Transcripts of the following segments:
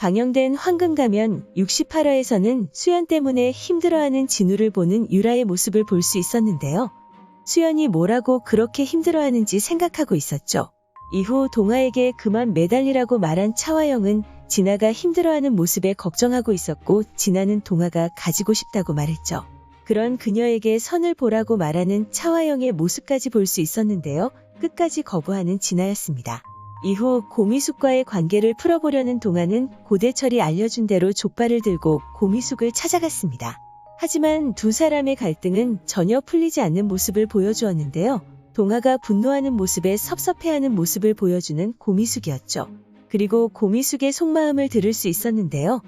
방영된 황금가면 68화에서는 수연 때문에 힘들어하는 진우를 보는 유라의 모습을 볼 수 있었는데요. 수연이 뭐라고 그렇게 힘들어하는지 생각하고 있었죠. 이후 동아에게 그만 매달리라고 말한 차화영은 진아가 힘들어하는 모습에 걱정하고 있었고 진아는 동아가 가지고 싶다고 말했죠. 그런 그녀에게 선을 보라고 말하는 차화영의 모습까지 볼 수 있었는데요. 끝까지 거부하는 진아였습니다. 이후 고미숙과의 관계를 풀어보려는 동아는 고대철이 알려준 대로 족발을 들고 고미숙을 찾아갔습니다. 하지만 두 사람의 갈등은 전혀 풀리지 않는 모습을 보여주었는데요. 동아가 분노하는 모습에 섭섭해하는 모습을 보여주는 고미숙이었죠. 그리고 고미숙의 속마음을 들을 수 있었는데요.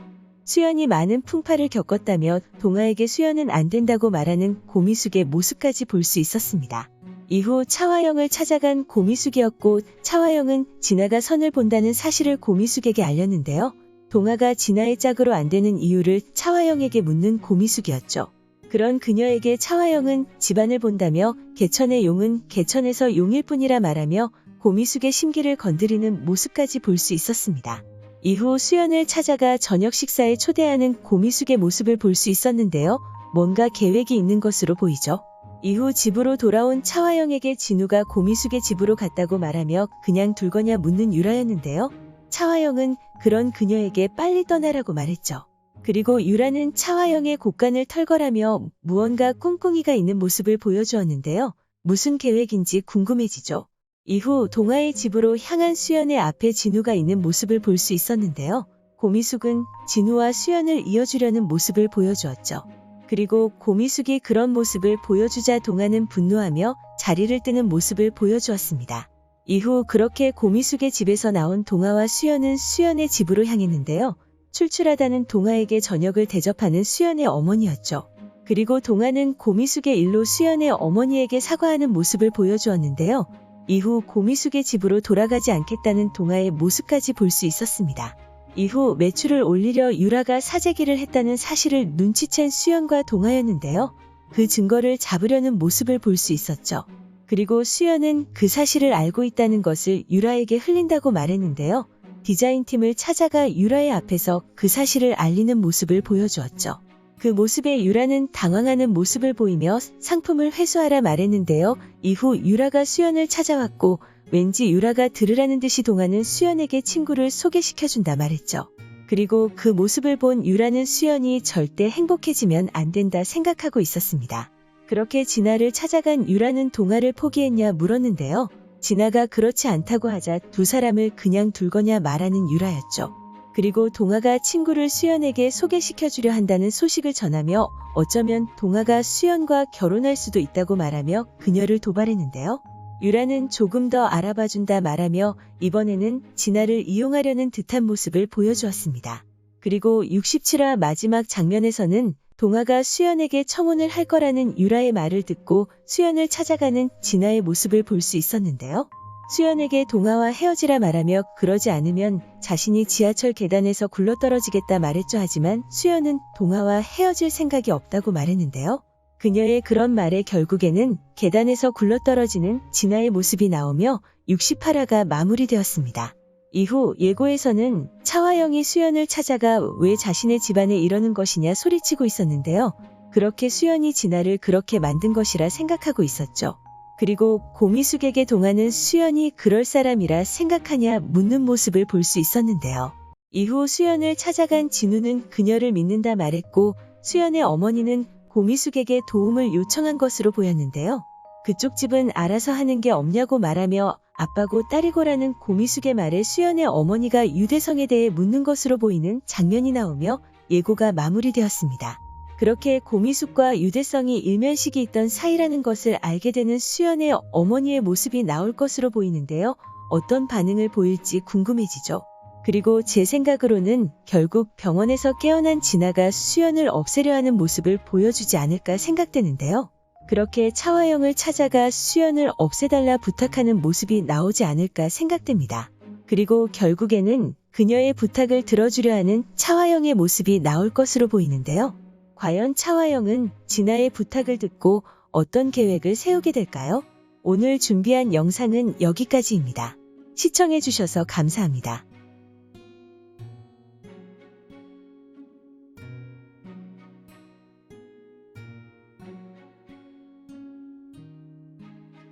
수연이 많은 풍파를 겪었다며 동아에게 수연은 안 된다고 말하는 고미숙의 모습까지 볼 수 있었습니다. 이후 차화영을 찾아간 고미숙이었고 차화영은 진아가 선을 본다는 사실을 고미숙에게 알렸는데요. 동아가 진아의 짝으로 안 되는 이유를 차화영에게 묻는 고미숙이었죠. 그런 그녀에게 차화영은 집안을 본다며 개천의 용은 개천에서 용일 뿐이라 말하며 고미숙의 심기를 건드리는 모습까지 볼 수 있었습니다. 이후 수연을 찾아가 저녁 식사에 초대하는 고미숙의 모습을 볼 수 있었는데요. 뭔가 계획이 있는 것으로 보이죠. 이후 집으로 돌아온 차화영에게 진우가 고미숙의 집으로 갔다고 말하며 그냥 둘 거냐 묻는 유라였는데요. 차화영은 그런 그녀에게 빨리 떠나라고 말했죠. 그리고 유라는 차화영의 곡간을 털거라며 무언가 꿍꿍이가 있는 모습을 보여주었는데요. 무슨 계획인지 궁금해지죠. 이후 동아의 집으로 향한 수연의 앞에 진우가 있는 모습을 볼 수 있었는데요. 고미숙은 진우와 수연을 이어주려는 모습을 보여주었죠. 그리고 고미숙이 그런 모습을 보여주자 동아는 분노하며 자리를 뜨는 모습을 보여주었습니다. 이후 그렇게 고미숙의 집에서 나온 동아와 수연은 수연의 집으로 향했는데요. 출출하다는 동아에게 저녁을 대접하는 수연의 어머니였죠. 그리고 동아는 고미숙의 일로 수연의 어머니에게 사과하는 모습을 보여주었는데요. 이후 고미숙의 집으로 돌아가지 않겠다는 동아의 모습까지 볼 수 있었습니다. 이후 매출을 올리려 유라가 사재기를 했다는 사실을 눈치챈 수연과 동아였는데요. 그 증거를 잡으려는 모습을 볼 수 있었죠. 그리고 수연은 그 사실을 알고 있다는 것을 유라에게 흘린다고 말했는데요. 디자인팀을 찾아가 유라의 앞에서 그 사실을 알리는 모습을 보여주었죠. 그 모습에 유라는 당황하는 모습을 보이며 상품을 회수하라 말했는데요. 이후 유라가 수연을 찾아왔고 왠지 유라가 들으라는 듯이 동아는 수연에게 친구를 소개시켜준다 말했죠. 그리고 그 모습을 본 유라는 수연이 절대 행복해지면 안 된다 생각하고 있었습니다. 그렇게 진아를 찾아간 유라는 동아를 포기했냐 물었는데요. 진아가 그렇지 않다고 하자 두 사람을 그냥 둘 거냐 말하는 유라였죠. 그리고 동아가 친구를 수연에게 소개시켜주려 한다는 소식을 전하며 어쩌면 동아가 수연과 결혼할 수도 있다고 말하며 그녀를 도발했는데요. 유라는 조금 더 알아봐준다 말하며 이번에는 진아를 이용하려는 듯한 모습을 보여주었습니다. 그리고 67화 마지막 장면에서는 동아가 수연에게 청혼을 할 거라는 유라의 말을 듣고 수연을 찾아가는 진아의 모습을 볼 수 있었는데요. 수연에게 동아와 헤어지라 말하며 그러지 않으면 자신이 지하철 계단에서 굴러떨어지겠다 말했죠. 하지만 수연은 동아와 헤어질 생각이 없다고 말했는데요. 그녀의 그런 말에 결국에는 계단에서 굴러떨어지는 진아의 모습이 나오며 68화가 마무리되었습니다. 이후 예고에서는 차화영이 수연을 찾아가 왜 자신의 집안에 이러는 것이냐 소리치고 있었는데요. 그렇게 수연이 진아를 그렇게 만든 것이라 생각하고 있었죠. 그리고 고미숙에게 동아는 수연이 그럴 사람이라 생각하냐 묻는 모습을 볼 수 있었는데요. 이후 수연을 찾아간 진우는 그녀를 믿는다 말했고 수연의 어머니는 고미숙에게 도움을 요청한 것으로 보였는데요. 그쪽 집은 알아서 하는 게 없냐고 말하며 아빠고 딸이고라는 고미숙의 말에 수연의 어머니가 유대성에 대해 묻는 것으로 보이는 장면이 나오며 예고가 마무리되었습니다. 그렇게 고미숙과 유대성이 일면식이 있던 사이라는 것을 알게 되는 수연의 어머니의 모습이 나올 것으로 보이는데요. 어떤 반응을 보일지 궁금해지죠. 그리고 제 생각으로는 결국 병원에서 깨어난 진아가 수연을 없애려 하는 모습을 보여주지 않을까 생각되는데요. 그렇게 차화영을 찾아가 수연을 없애달라 부탁하는 모습이 나오지 않을까 생각됩니다. 그리고 결국에는 그녀의 부탁을 들어주려 하는 차화영의 모습이 나올 것으로 보이는데요. 과연 차화영은 진아의 부탁을 듣고 어떤 계획을 세우게 될까요? 오늘 준비한 영상은 여기까지입니다. 시청해주셔서 감사합니다.